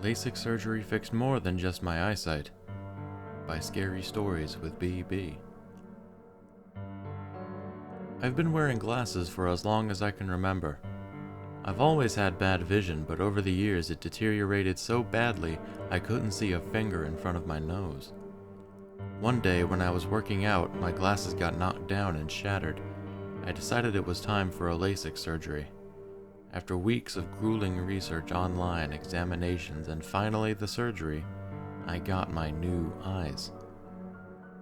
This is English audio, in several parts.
Lasik surgery fixed more than just my eyesight. By Scary Stories with B.B. I've been wearing glasses for as long as I can remember. I've always had bad vision, but over the years it deteriorated so badly I couldn't see a finger in front of my nose. One day when I was working out, my glasses got knocked down and shattered. I decided it was time for a LASIK surgery. After weeks of grueling research online, examinations, and finally the surgery, I got my new eyes.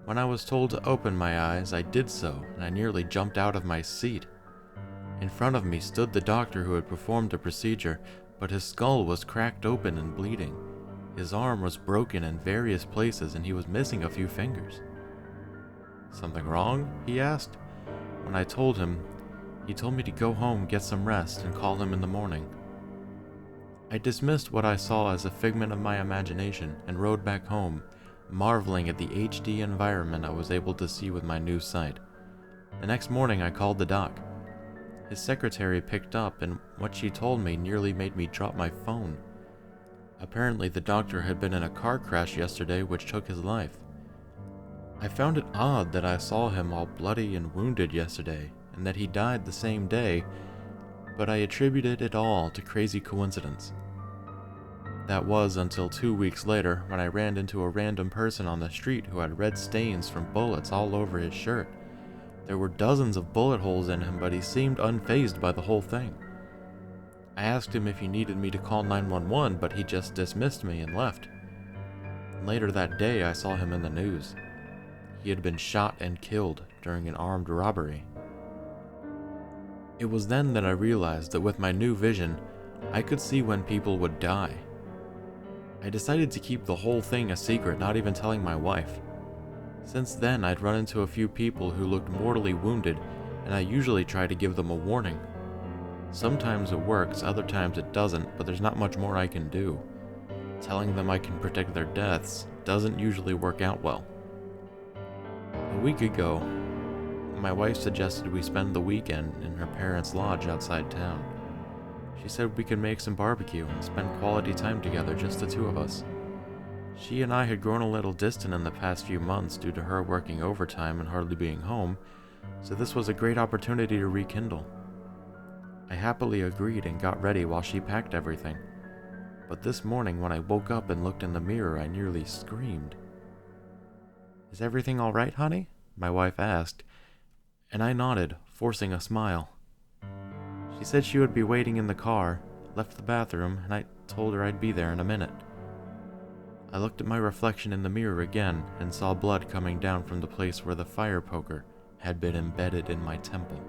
When I was told to open my eyes, I did so, and I nearly jumped out of my seat. In front of me stood the doctor who had performed the procedure, but his skull was cracked open and bleeding. His arm was broken in various places and he was missing a few fingers. "Something wrong?" he asked. When I told him, he told me to go home, get some rest, and call him in the morning. I dismissed what I saw as a figment of my imagination and rode back home, marveling at the HD environment I was able to see with my new sight. The next morning I called the doc. His secretary picked up, and what she told me nearly made me drop my phone. Apparently the doctor had been in a car crash yesterday which took his life. I found it odd that I saw him all bloody and wounded yesterday, and that he died the same day, but I attributed it all to crazy coincidence. That was until 2 weeks later when I ran into a random person on the street who had red stains from bullets all over his shirt. There were dozens of bullet holes in him, but he seemed unfazed by the whole thing. I asked him if he needed me to call 911, but he just dismissed me and left. Later that day, I saw him in the news. He had been shot and killed during an armed robbery. It was then that I realized that with my new vision, I could see when people would die. I decided to keep the whole thing a secret, not even telling my wife. Since then, I'd run into a few people who looked mortally wounded, and I usually try to give them a warning. Sometimes it works, other times it doesn't, but there's not much more I can do. Telling them I can predict their deaths doesn't usually work out well. A week ago, my wife suggested we spend the weekend in her parents' lodge outside town. She said we could make some barbecue and spend quality time together, just the two of us. She and I had grown a little distant in the past few months due to her working overtime and hardly being home, so this was a great opportunity to rekindle. I happily agreed and got ready while she packed everything. But this morning when I woke up and looked in the mirror, I nearly screamed. "Is everything all right, honey?" my wife asked, and I nodded, forcing a smile. She said she would be waiting in the car, left the bathroom, and I told her I'd be there in a minute. I looked at my reflection in the mirror again and saw blood coming down from the place where the fire poker had been embedded in my temple.